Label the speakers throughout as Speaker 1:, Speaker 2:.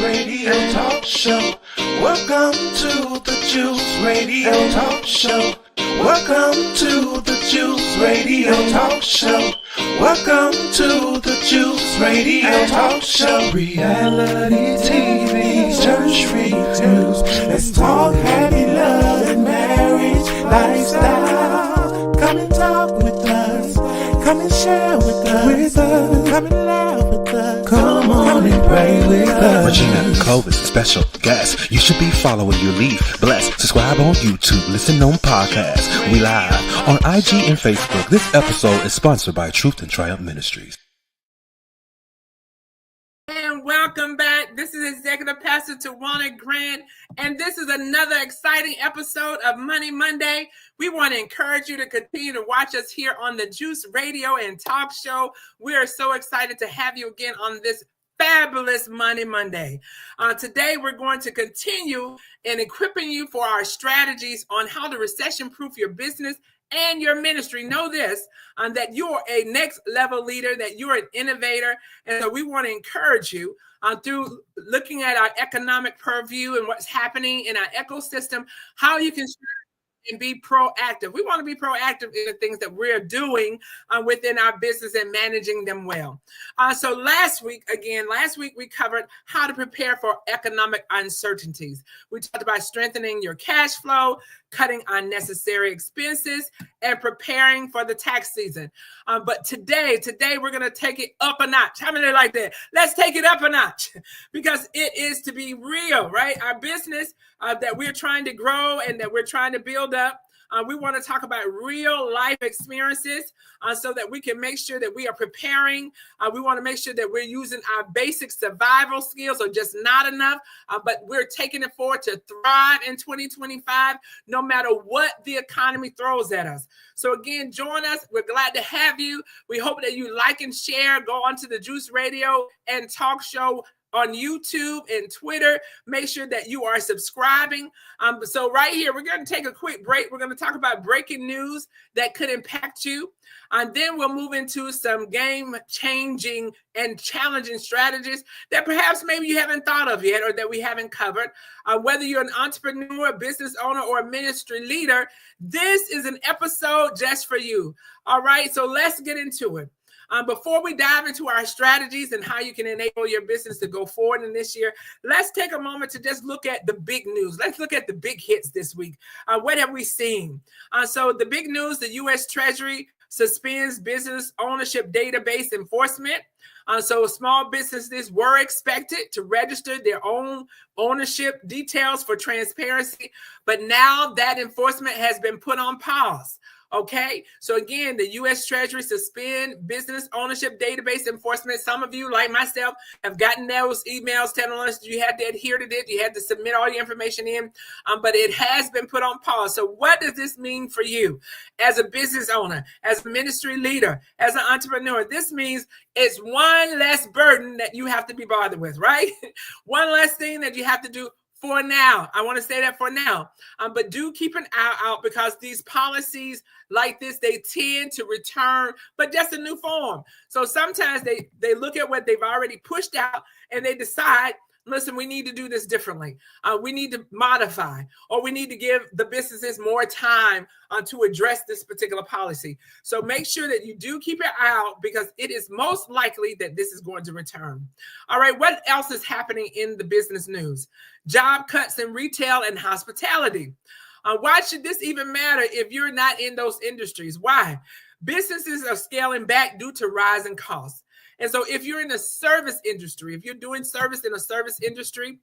Speaker 1: Radio Talk Show. Welcome to the Juice Radio Talk Show. Welcome to the Juice Radio Talk Show. Welcome to the Juice Radio Talk Show. Reality TV's church reviews. Let's talk happy love and marriage lifestyle. Come and talk with us. Come and share with us. Come and laugh with us. Come on and pray with us.
Speaker 2: Regina Clovis, special guest. You should be following your lead. Bless. Subscribe on YouTube. Listen on podcasts. We live on IG and Facebook. This episode is sponsored by Truth and Triumph Ministries.
Speaker 3: And welcome back. This is Executive Pastor Tawana Grant, and this is another exciting episode of Money Monday. We want to encourage you to continue to watch us here on the Juice Radio and Talk Show. We are so excited to have you again on this fabulous Money Monday. Today, we're going to continue in equipping you for our strategies on how to recession-proof your business and your ministry. Know this, that you're a next level leader, that you're an innovator. And so we want to encourage you through looking at our economic purview and what's happening in our ecosystem, how you can and be proactive. We want to be proactive in the things that we're doing within our business and managing them well. So last week we covered how to prepare for economic uncertainties. We talked about strengthening your cash flow, cutting unnecessary expenses, and preparing for the tax season. But today we're going to take it up a notch. How many like that? Let's take it up a notch because it is to be real, right? Our business that we're trying to grow and that we're trying to build up. We want to talk about real life experiences so that we can make sure that we are preparing. We want to make sure that we're using our basic survival skills, or just not enough, but we're taking it forward to thrive in 2025, no matter what the economy throws at us. So again, join us. We're glad to have you. We hope that you like and share. Go onto the Juice Radio and Talk Show on YouTube and Twitter. Make sure that you are subscribing. So right here, we're going to take a quick break. We're going to talk about breaking news that could impact you. And then we'll move into some game-changing and challenging strategies that perhaps maybe you haven't thought of yet or that we haven't covered. Whether you're an entrepreneur, a business owner, or a ministry leader, this is an episode just for you. All right, so let's get into it. Before we dive into our strategies and how you can enable your business to go forward in this year, let's take a moment to just look at the big news. Let's look at the big hits this week. What have we seen? So the big news, the U.S. Treasury suspends business ownership database enforcement. So small businesses were expected to register their own ownership details for transparency, but now that enforcement has been put on pause. Okay, so again, the U.S. Treasury suspend business ownership database enforcement. Some of you, like myself, have gotten those emails telling us you had to adhere to this, you had to submit all your information in, but it has been put on pause. So what does this mean for you as a business owner, as a ministry leader, as an entrepreneur? This means it's one less burden that you have to be bothered with, right? One less thing that you have to do for now. I want to say that for now. But do keep an eye out, because these policies like this, they tend to return, but just a new form. So sometimes they look at what they've already pushed out and they decide, listen, we need to do this differently. We need to modify, or we need to give the businesses more time to address this particular policy. So make sure that you do keep your eye out, because it is most likely that this is going to return. All right, what else is happening in the business news? Job cuts in retail and hospitality. Why should this even matter if you're not in those industries? Why? Businesses are scaling back due to rising costs. And so if you're in the service industry, if you're doing service in a service industry,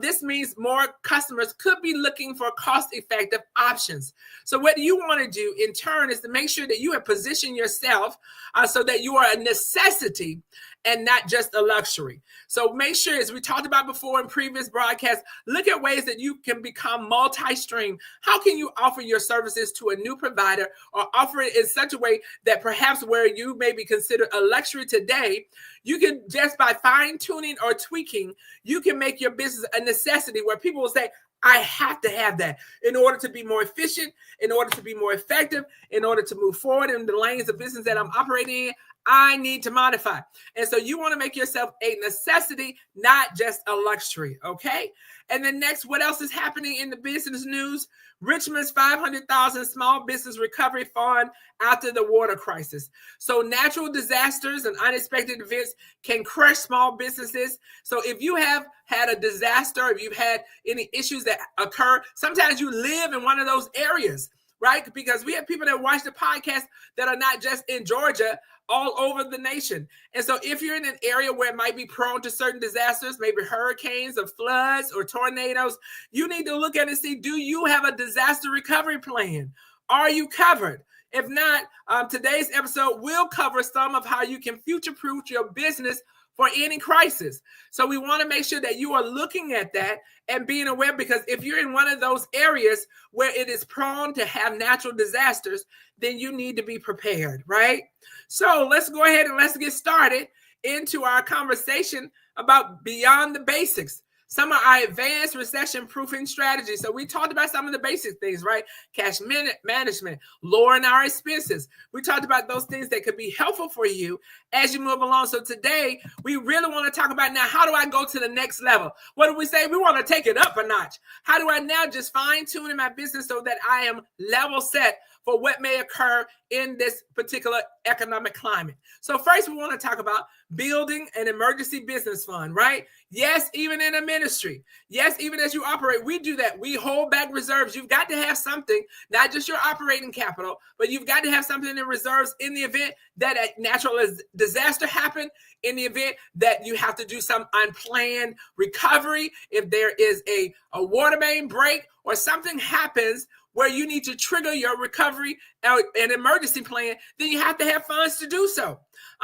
Speaker 3: this means more customers could be looking for cost-effective options. So what you want to do in turn is to make sure that you have positioned yourself so that you are a necessity and not just a luxury. So make sure, as we talked about before in previous broadcasts, look at ways that you can become multi-stream. How can you offer your services to a new provider, or offer it in such a way that perhaps where you may be considered a luxury today, you can, just by fine-tuning or tweaking, you can make your business a necessity where people will say, I have to have that in order to be more efficient, in order to be more effective, in order to move forward in the lanes of business that I'm operating in. I need to modify. And so you want to make yourself a necessity, not just a luxury, okay? And then next, what else is happening in the business news? Richmond's 500,000 small business recovery fund after the water crisis. So natural disasters and unexpected events can crush small businesses. So if you have had a disaster, if you've had any issues that occur, sometimes you live in one of those areas, right? Because we have people that watch the podcast that are not just in Georgia, all over the nation. And so if you're in an area where it might be prone to certain disasters, maybe hurricanes or floods or tornadoes, you need to look at it and see, do you have a disaster recovery plan? Are you covered? If not, today's episode will cover some of how you can future-proof your business for any crisis. So we want to make sure that you are looking at that and being aware, because if you're in one of those areas where it is prone to have natural disasters, then you need to be prepared, right? So let's go ahead and let's get started into our conversation about beyond the basics. Some of our advanced recession proofing strategies. So we talked about some of the basic things, right? Cash management, lowering our expenses. We talked about those things that could be helpful for you as you move along. So today, we really want to talk about now, how do I go to the next level? What do we say? We want to take it up a notch. How do I now just fine tune in my business so that I am level set for what may occur in this particular economic climate? So first, we want to talk about building an emergency business fund, right? Yes, even in a ministry. Yes, even as you operate, we do that. We hold back reserves. You've got to have something, not just your operating capital, but you've got to have something in reserves in the event that a natural disaster happened, in the event that you have to do some unplanned recovery, if there is a water main break or something happens where you need to trigger your recovery and emergency plan, then you have to have funds to do so.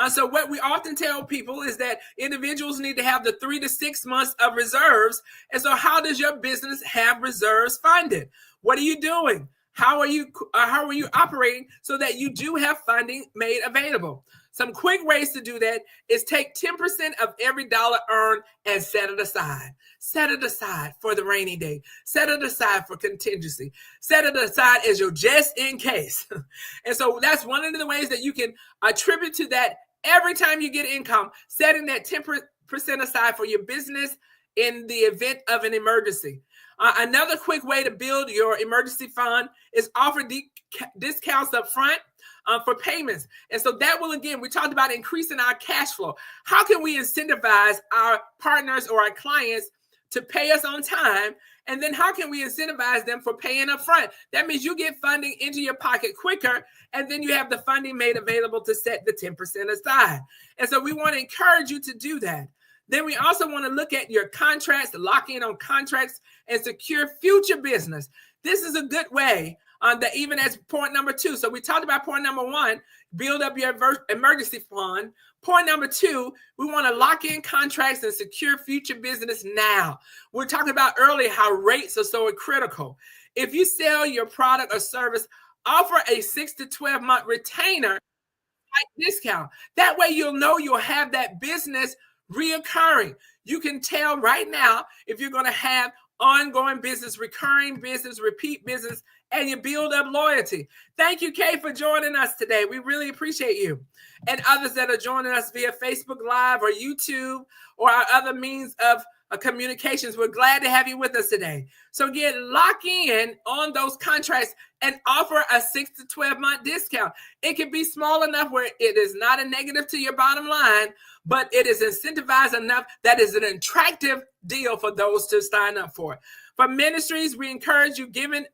Speaker 3: So what we often tell people is that individuals need to have the 3 to 6 months of reserves. And so how does your business have reserves funded? What are you doing? How are you operating so that you do have funding made available? Some quick ways to do that is take 10% of every dollar earned and set it aside. Set it aside for the rainy day. Set it aside for contingency. Set it aside as your just in case. And so that's one of the ways that you can attribute to that every time you get income, setting that 10% aside for your business in the event of an emergency. Another quick way to build your emergency fund is offer discounts up front for payments. And so that will, again, we talked about increasing our cash flow. How can we incentivize our partners or our clients to pay us on time? And then how can we incentivize them for paying up front? That means you get funding into your pocket quicker, and then you have the funding made available to set the 10% aside. And so we want to encourage you to do that. Then we also want to look at your contracts, lock in on contracts, and secure future business. This is a good way that even as point number 2. So we talked about point number 1, build up your emergency fund. Point number 2, we want to lock in contracts and secure future business now. We're talking about earlier how rates are so critical. If you sell your product or service, offer a 6 to 12 month retainer discount. That way you'll know you'll have that business reoccurring. You can tell right now if you're going to have ongoing business, recurring business, repeat business, and you build up loyalty. Thank you, Kay, for joining us today. We really appreciate you. And others that are joining us via Facebook Live or YouTube or our other means of communications, we're glad to have you with us today. So again, lock in on those contracts and offer a 6 to 12 month discount. It can be small enough where it is not a negative to your bottom line, but it is incentivized enough that is an attractive deal for those to sign up for. For ministries, we encourage you giving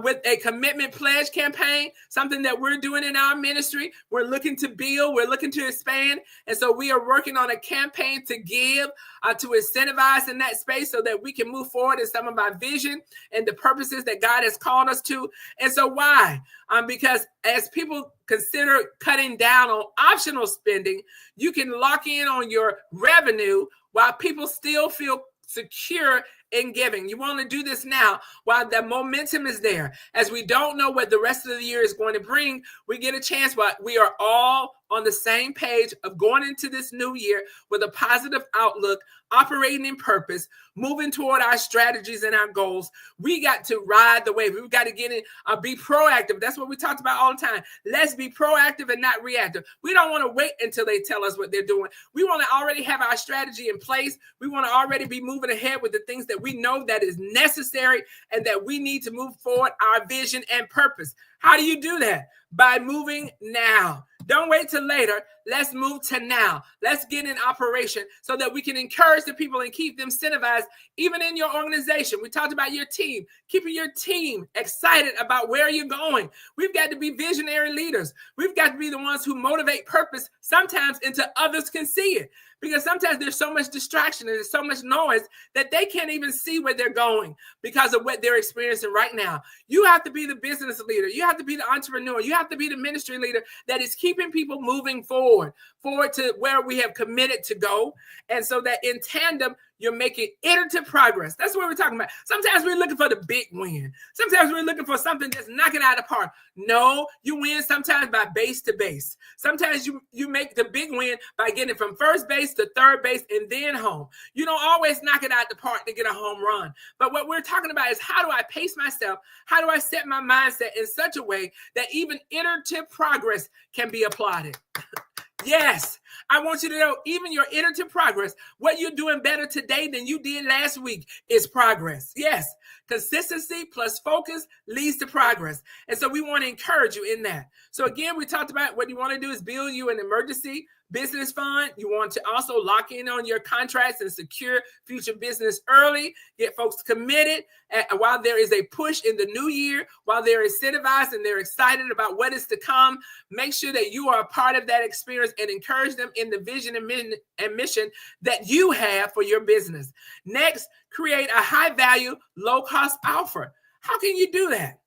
Speaker 3: with a commitment pledge campaign, something that we're doing in our ministry. We're looking to build, we're looking to expand. And so we are working on a campaign to give, to incentivize in that space so that we can move forward in some of our vision and the purposes that God has called us to. And so why? Because as people consider cutting down on optional spending, you can lock in on your revenue while people still feel secure in giving. You want to do this now while the momentum is there. As we don't know what the rest of the year is going to bring, we get a chance, but we are all on the same page of going into this new year with a positive outlook, operating in purpose, moving toward our strategies and our goals. We got to ride the wave. We've got to get in, be proactive. That's what we talked about all the time. Let's be proactive and not reactive. We don't want to wait until they tell us what they're doing. We want to already have our strategy in place. We want to already be moving ahead with the things that we know that is necessary and that we need to move forward our vision and purpose. How do you do that? By moving now. Don't wait till later. Let's move to now. Let's get in operation so that we can encourage the people and keep them incentivized, even in your organization. We talked about your team, keeping your team excited about where you're going. We've got to be visionary leaders. We've got to be the ones who motivate purpose sometimes until others can see it. Because sometimes there's so much distraction and there's so much noise that they can't even see where they're going because of what they're experiencing right now. You have to be the business leader. You have to be the entrepreneur. You have to be the ministry leader that is keeping people moving forward to where we have committed to go. And so that in tandem, you're making iterative progress. That's what we're talking about. Sometimes we're looking for the big win. Sometimes we're looking for something that's knocking out of the park. No, you win sometimes by base to base. Sometimes you make the big win by getting from first base to third base and then home. You don't always knock it out the park to get a home run. But what we're talking about is how do I pace myself? How do I set my mindset in such a way that even iterative progress can be applauded? Yes, I want you to know even your iterative progress, what you're doing better today than you did last week is progress. Yes, consistency plus focus leads to progress. And so we want to encourage you in that. So again, we talked about what you want to do is build you an emergency business fund. You want to also lock in on your contracts and secure future business early, get folks committed while there is a push in the new year, while they're incentivized and they're excited about what is to come. Make sure that you are a part of that experience and encourage them in the vision and mission that you have for your business. Next, create a high value, low cost offer. How can you do that?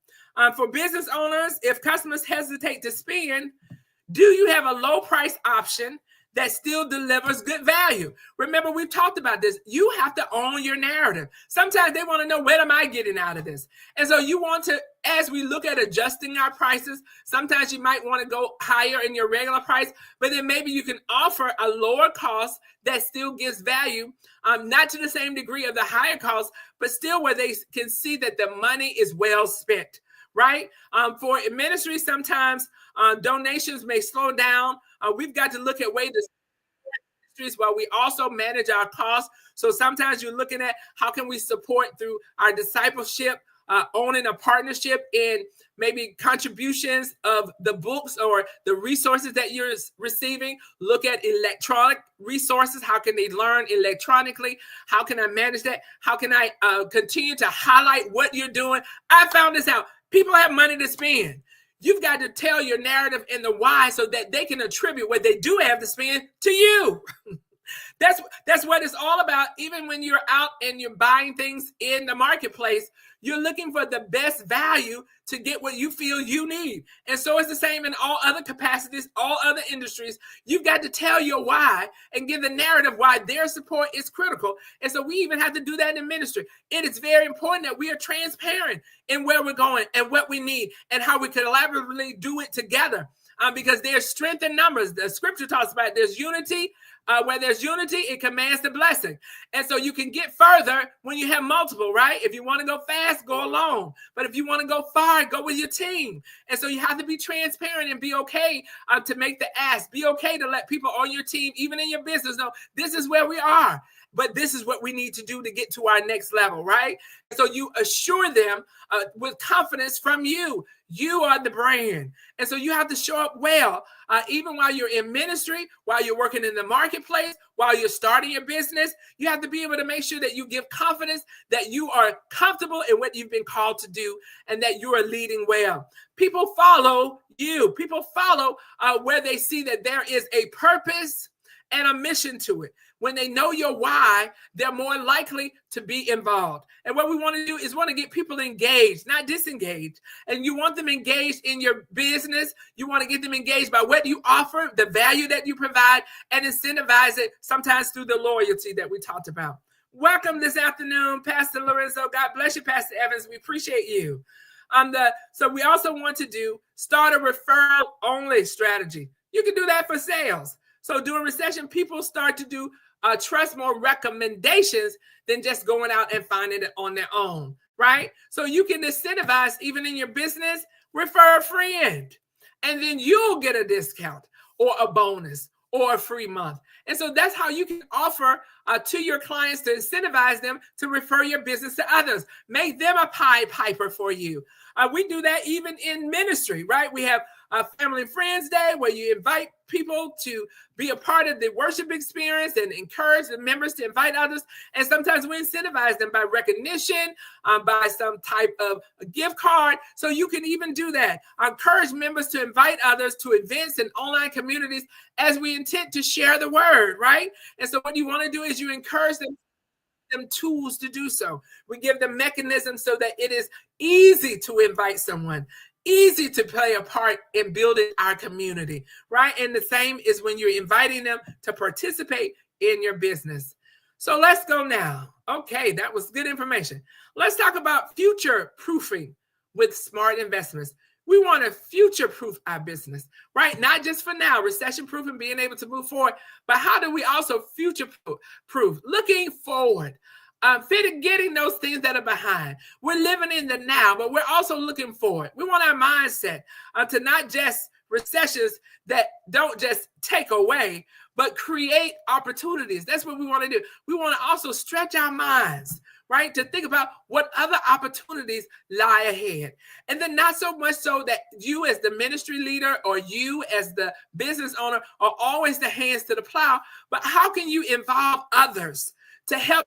Speaker 3: For business owners, if customers hesitate to spend, do you have a low price option that still delivers good value? Remember, we've talked about this. You have to own your narrative. Sometimes they want to know, what am I getting out of this? And so you want to, as we look at adjusting our prices, sometimes you might want to go higher in your regular price, but then maybe you can offer a lower cost that still gives value, not to the same degree of the higher cost, but still where they can see that the money is well spent. Right? For ministry, sometimes donations may slow down. We've got to look at ways to support ministries while we also manage our costs. So sometimes you're looking at how can we support through our discipleship, owning a partnership in maybe contributions of the books or the resources that you're receiving. Look at electronic resources. How can they learn electronically? How can I manage that? How can I continue to highlight what you're doing? I found this out. People have money to spend. You've got to tell your narrative and the why so that they can attribute what they do have to spend to you. That's what it's all about. Even when you're out and you're buying things in the marketplace, you're looking for the best value to get what you feel you need. And so it's the same in all other capacities, all other industries. You've got to tell your why and give the narrative why their support is critical. And so we even have to do that in ministry. It is very important that we are transparent in where we're going and what we need and how we collaboratively do it together. Because there's strength in numbers. The scripture talks about there's unity. Where there's unity, it commands the blessing. And so you can get further when you have multiple, right? If you want to go fast, go alone. But if you want to go far, go with your team. And so you have to be transparent and be okay to make the ask. Be okay to let people on your team, even in your business, know this is where we are. But this is what we need to do to get to our next level, right? So you assure them with confidence from you. You are the brand. And so you have to show up well, even while you're in ministry, while you're working in the marketplace, while you're starting your business. You have to be able to make sure that you give confidence that you are comfortable in what you've been called to do and that you are leading well. People follow you. People follow where they see that there is a purpose and a mission to it. When they know your why, they're more likely to be involved. And what we want to do is want to get people engaged, not disengaged. And you want them engaged in your business. You want to get them engaged by what you offer, the value that you provide, and incentivize it sometimes through the loyalty that we talked about. Welcome this afternoon, Pastor Lorenzo. God bless you, Pastor Evans. We appreciate you. So we also want to start a referral-only strategy. You can do that for sales. So during recession, people start to do trust more recommendations than just going out and finding it on their own, right? So you can incentivize, even in your business, refer a friend, and then you'll get a discount or a bonus or a free month. And so that's how you can offer to your clients to incentivize them to refer your business to others. Make them a Pied Piper for you. We do that even in ministry, right? We have a Family and Friends Day where you invite people to be a part of the worship experience and encourage the members to invite others. And sometimes we incentivize them by recognition, by some type of a gift card. So you can even do that. I encourage members to invite others to events and online communities as we intend to share the word, right? And so what you want to do is you encourage them tools to do so. We give them mechanisms so that it is easy to invite someone, easy to play a part in building our community, right? And the same is when you're inviting them to participate in your business. So let's go now. Okay, that was good information. Let's talk about future proofing with smart investments. We want to future-proof our business, right? Not just for now, recession-proof and being able to move forward, but how do we also future-proof, looking forward, getting those things that are behind. We're living in the now, but we're also looking forward. We want our mindset to not just recessions that don't just take away, but create opportunities. That's what we want to do. We want to also stretch our minds, right? To think about what other opportunities lie ahead. And then not so much so that you as the ministry leader or you as the business owner are always the hands to the plow, but how can you involve others to help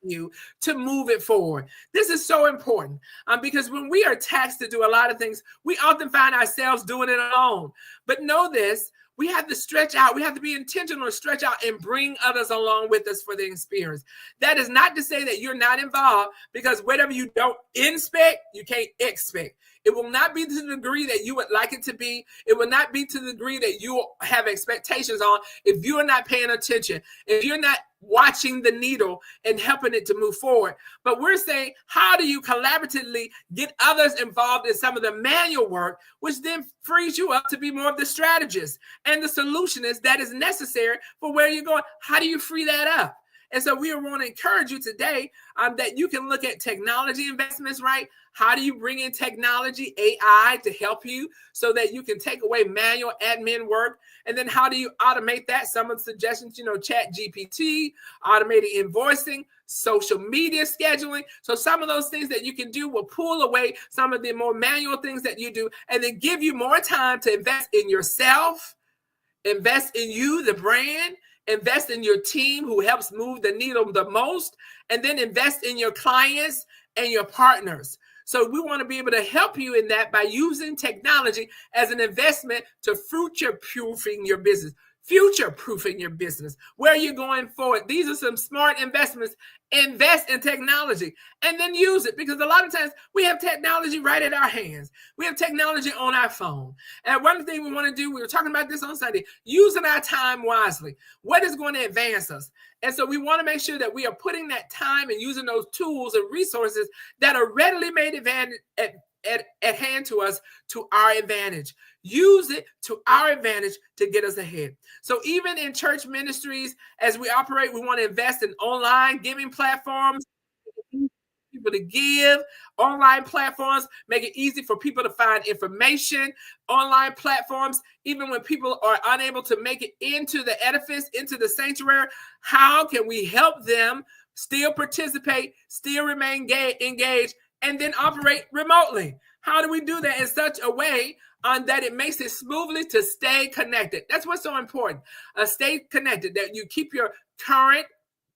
Speaker 3: you to move it forward? This is so important because when we are taxed to do a lot of things, we often find ourselves doing it alone. But know this, we have to stretch out. We have to be intentional to stretch out and bring others along with us for the experience. That is not to say that you're not involved, because whatever you don't inspect, you can't expect. It will not be to the degree that you would like it to be. It will not be to the degree that you have expectations on if you are not paying attention, if you're not watching the needle and helping it to move forward. But we're saying, how do you collaboratively get others involved in some of the manual work, which then frees you up to be more of the strategist and the solutionist that is necessary for where you're going? How do you free that up? And so we want to encourage you today that you can look at technology investments, right? How do you bring in technology, AI, to help you so that you can take away manual admin work? And then how do you automate that? Some of the suggestions, Chat GPT, automated invoicing, social media scheduling. So some of those things that you can do will pull away some of the more manual things that you do and then give you more time to invest in yourself, invest in you, the brand, invest in your team who helps move the needle the most, and then invest in your clients and your partners. So we want to be able to help you in that by using technology as an investment to future-proofing your business. Future-proofing your business. Where are you going forward? These are some smart investments. Invest in technology and then use it, because a lot of times we have technology right at our hands. We have technology on our phone. And one thing we want to do, we were talking about this on Sunday, using our time wisely. What is going to advance us? And so we want to make sure that we are putting that time and using those tools and resources that are readily made at hand to us to our advantage. Use it to our advantage to get us ahead. So even in church ministries, as we operate, we want to invest in online giving platforms, people to give, online platforms, make it easy for people to find information, online platforms, even when people are unable to make it into the edifice, into the sanctuary, how can we help them still participate, still remain engaged, and then operate remotely? How do we do that in such a way that it makes it smoothly to stay connected? That's what's so important. Stay connected, that you keep your current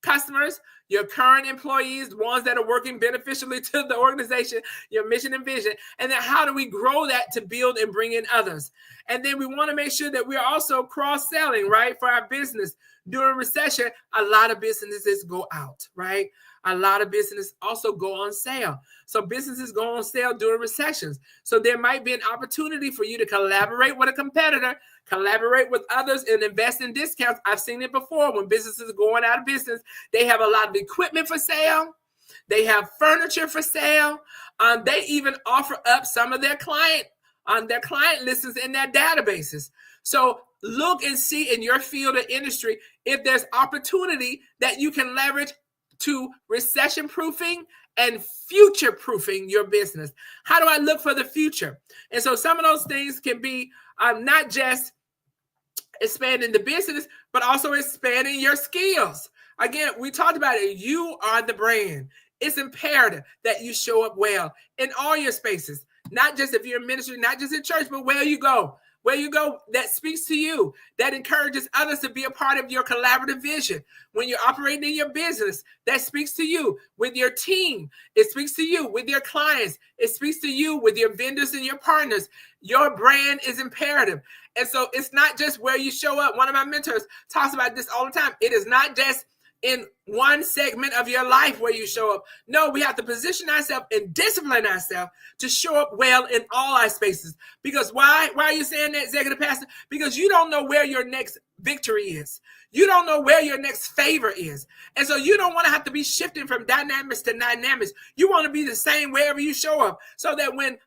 Speaker 3: customers, your current employees, the ones that are working beneficially to the organization, your mission and vision. And then how do we grow that to build and bring in others? And then we want to make sure that we're also cross-selling, right, for our business. During recession, a lot of businesses go out, right? A lot of businesses also go on sale. So businesses go on sale during recessions. So there might be an opportunity for you to collaborate with a competitor, collaborate with others, and invest in discounts. I've seen it before when businesses are going out of business. They have a lot of equipment for sale. They have furniture for sale. They even offer up some of their client their client listings in their databases. So look and see in your field of industry if there's opportunity that you can leverage to recession proofing and future proofing your business. How do I look for the future? And so some of those things can be not just expanding the business, but also expanding your skills. Again, we talked about it. You are the brand. It's imperative that you show up well in all your spaces, not just if you're in ministry, not just in church, but where you go. Where you go, that speaks to you, that encourages others to be a part of your collaborative vision. When you're operating in your business, that speaks to you with your team. It speaks to you with your clients. It speaks to you with your vendors and your partners. Your brand is imperative. And so it's not just where you show up. One of my mentors talks about this all the time. It is not just in one segment of your life where you show up. No, we have to position ourselves and discipline ourselves to show up well in all our spaces. Because why are you saying that, executive pastor? Because you don't know where your next victory is. You don't know where your next favor is. And so you don't want to have to be shifting from dynamics to dynamics. You want to be the same wherever you show up, so that when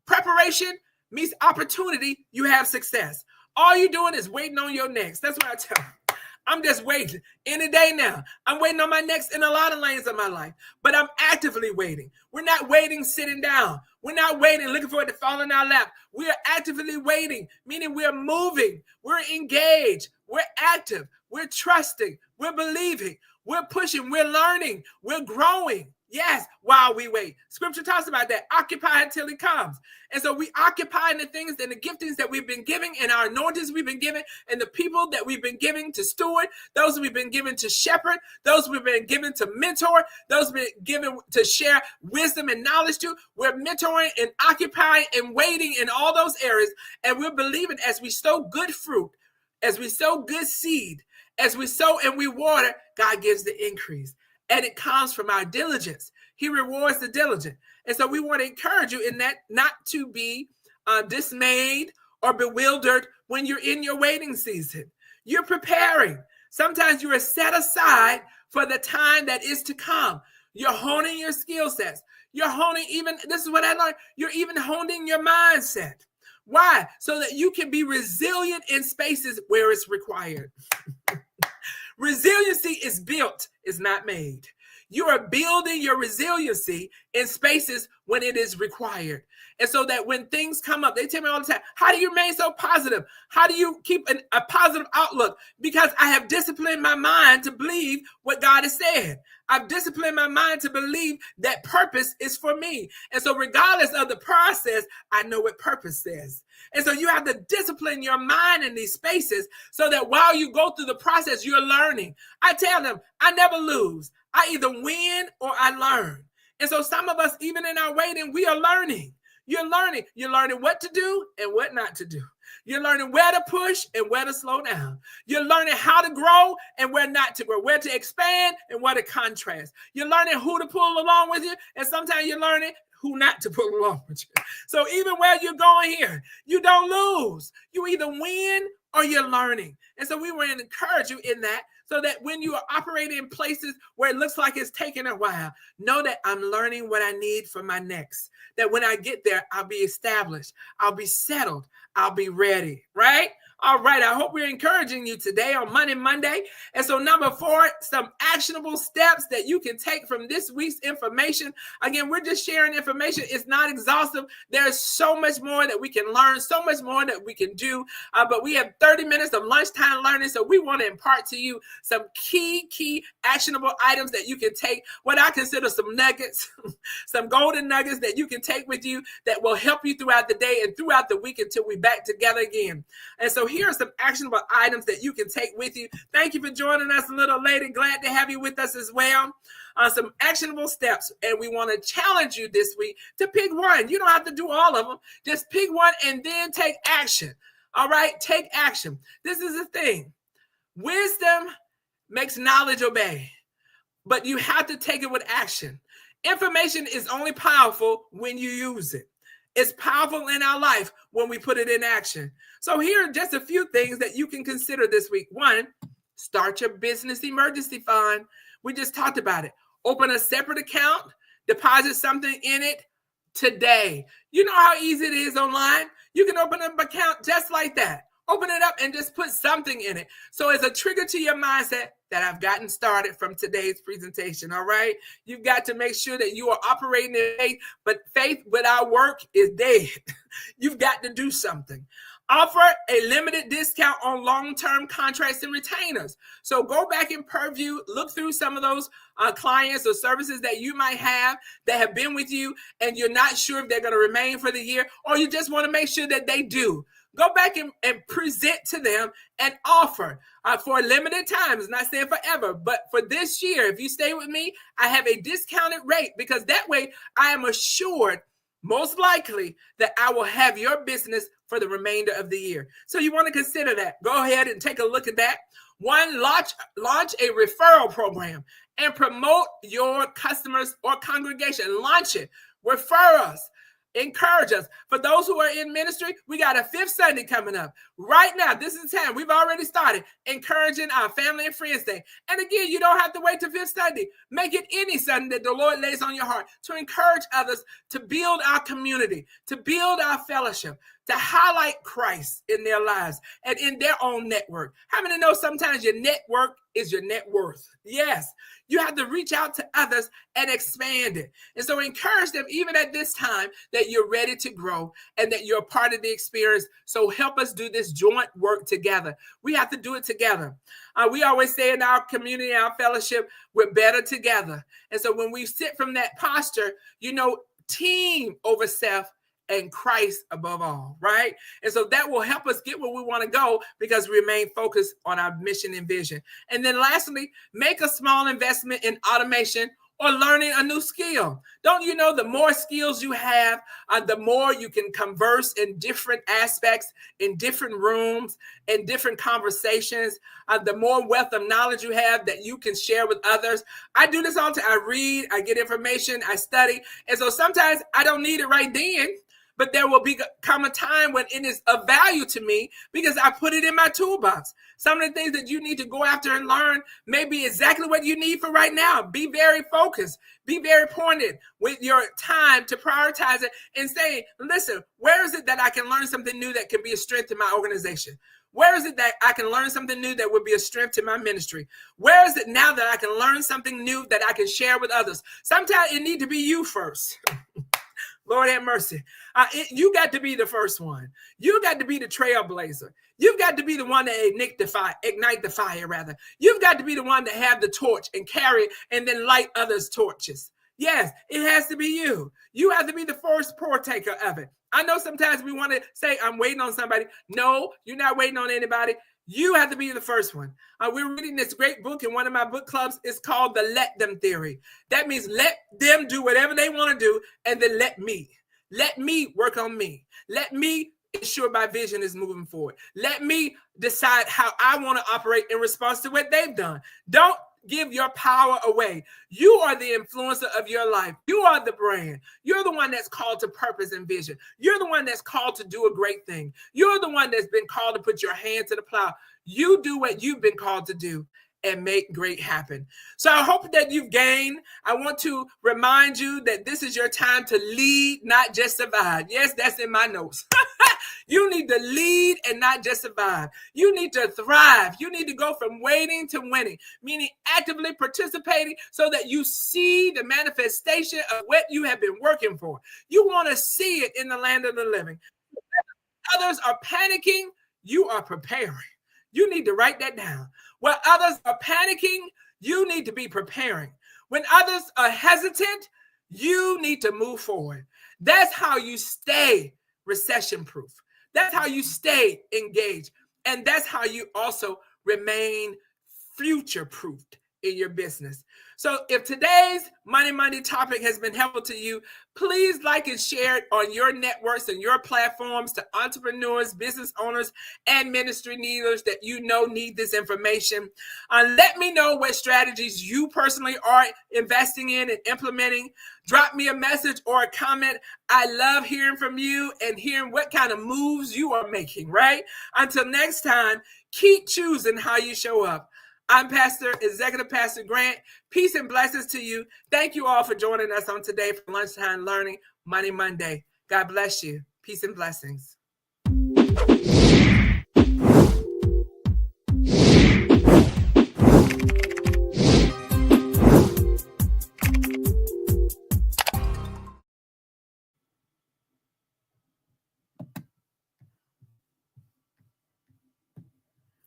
Speaker 3: preparation meets opportunity, you have success. All you're doing is waiting on your next. That's what I tell you. I'm just waiting any day now. I'm waiting on my next in a lot of lanes of my life, but I'm actively waiting. We're not waiting sitting down. We're not waiting looking for it to fall in our lap. We are actively waiting, meaning we're moving, we're engaged, we're active, we're trusting, we're believing, we're pushing, we're learning, we're growing. Yes, while we wait. Scripture talks about that. Occupy until he comes. And so we occupy in the things and the giftings that we've been giving, and our anointings we've been given, and the people that we've been giving to steward, those we've been given to shepherd, those we've been given to mentor, those we've been given to share wisdom and knowledge to. We're mentoring and occupying and waiting in all those areas. And we're believing as we sow good fruit, as we sow good seed, as we sow and we water, God gives the increase. And it comes from our diligence. He rewards the diligent. And so we want to encourage you in that, not to be dismayed or bewildered when you're in your waiting season. You're preparing. Sometimes you are set aside for the time that is to come. You're honing your skill sets. You're honing this is what I learned, you're even honing your mindset. Why? So that you can be resilient in spaces where it's required. Resiliency is built, is not made. You are building your resiliency in spaces when it is required. And so that when things come up, they tell me all the time, how do you remain so positive? How do you keep a positive outlook? Because I have disciplined my mind to believe what God has said. I've disciplined my mind to believe that purpose is for me. And so regardless of the process, I know what purpose says. And so you have to discipline your mind in these spaces so that while you go through the process, you're learning. I tell them, I never lose. I either win or I learn. And so some of us, even in our waiting, we are learning. You're learning. You're learning what to do and what not to do. You're learning where to push and where to slow down. You're learning how to grow and where not to grow, where to expand and where to contrast. You're learning who to pull along with you, and sometimes you're learning who not to pull along with you. So even where you're going here, you don't lose. You either win or you're learning. And so we want to encourage you in that, so that when you are operating in places where it looks like it's taking a while, know that I'm learning what I need for my next. That when I get there, I'll be established. I'll be settled. I'll be ready, right? All right, I hope we're encouraging you today on Monday. And so number 4, some actionable steps that you can take from this week's information. Again, we're just sharing information. It's not exhaustive. There's so much more that we can learn, so much more that we can do. But we have 30 minutes of lunchtime learning. So we want to impart to you some key actionable items that you can take, what I consider some nuggets, some golden nuggets that you can take with you that will help you throughout the day and throughout the week until we're back together again. And so here are some actionable items that you can take with you. Thank you for joining us a little later. Glad to have you with us as well. Some actionable steps. And we want to challenge you this week to pick one. You don't have to do all of them. Just pick one and then take action. All right? Take action. This is the thing. Wisdom makes knowledge obey. But you have to take it with action. Information is only powerful when you use it. It's powerful in our life when we put it in action. So here are just a few things that you can consider this week. 1, start your business emergency fund. We just talked about it. Open a separate account, deposit something in it today. You know how easy it is online. You can open up an account just like that. Open it up and just put something in it. So it's a trigger to your mindset that I've gotten started from today's presentation, all right? You've got to make sure that you are operating in faith, but faith without work is dead. You've got to do something. Offer a limited discount on long-term contracts and retainers. So go back in Purview, look through some of those clients or services that you might have that have been with you and you're not sure if they're going to remain for the year, or you just want to make sure that they do. Go back and present to them and offer for a limited time. It's not saying forever, but for this year, if you stay with me, I have a discounted rate, because that way I am assured, most likely, that I will have your business for the remainder of the year. So you want to consider that. Go ahead and take a look at that. One, launch a referral program and promote your customers or congregation. Launch it. Refer us. Encourage us. For those who are in ministry, we got a 5th Sunday coming up. Right now, this is the time. We've already started encouraging our family and friends day. And again, you don't have to wait till 5th Sunday. Make it any Sunday that the Lord lays on your heart to encourage others, to build our community, to build our fellowship, to highlight Christ in their lives and in their own network. How many know sometimes your network is your net worth? Yes, you have to reach out to others and expand it. And so encourage them even at this time that you're ready to grow and that you're a part of the experience. So help us do this joint work together. We have to do it together. We always say in our community, our fellowship, we're better together. And so when we sit from that posture, team over self and Christ above all, right? And so that will help us get where we want to go, because we remain focused on our mission and vision. And then lastly, make a small investment in automation or learning a new skill. Don't you know the more skills you have, the more you can converse in different aspects, in different rooms, in different conversations, the more wealth of knowledge you have that you can share with others. I do this all the time. I read, I get information, I study. And so sometimes I don't need it right then, but there will come a time when it is of value to me because I put it in my toolbox. Some of the things that you need to go after and learn may be exactly what you need for right now. Be very focused. Be very pointed with your time to prioritize it and say, listen, where is it that I can learn something new that can be a strength in my organization? Where is it that I can learn something new that would be a strength to my ministry? Where is it now that I can learn something new that I can share with others? Sometimes it needs to be you first. Lord have mercy. You got to be the first one. You got to be the trailblazer. You've got to be the one that ignite the fire, rather. You've got to be the one that have the torch and carry and then light others' torches. Yes, it has to be you. You have to be the first partaker of it. I know sometimes we want to say, I'm waiting on somebody. No, you're not waiting on anybody. You have to be the first one. We're reading this great book in one of my book clubs. It's called the Let Them Theory. That means let them do whatever they want to do, and then let me work on me. Let me ensure my vision is moving forward. Let me decide how I want to operate in response to what they've done. Don't give your power away. You are the influencer of your life. You are the brand. You're the one that's called to purpose and vision. You're the one that's called to do a great thing. You're the one that's been called to put your hand to the plow. You do what you've been called to do and make great happen. So I hope that you've gained. I want to remind you that this is your time to lead, not just survive. Yes, that's in my notes. You need to lead and not just survive. You need to thrive. You need to go from waiting to winning, meaning actively participating so that you see the manifestation of what you have been working for. You want to see it in the land of the living. Others are panicking, you are preparing. You need to write that down. While others are panicking, you need to be preparing. When others are hesitant, you need to move forward. That's how you stay recession-proof. That's how you stay engaged. And that's how you also remain future-proofed in your business. So if today's Money Monday topic has been helpful to you, please like and share it on your networks and your platforms to entrepreneurs, business owners, and ministry leaders that you know need this information. Let me know what strategies you personally are investing in and implementing. Drop me a message or a comment. I love hearing from you and hearing what kind of moves you are making, right? Until next time, keep choosing how you show up. I'm Executive Pastor Grant. Peace and blessings to you. Thank you all for joining us on today for Lunchtime Learning Money Monday. God bless you. Peace and blessings.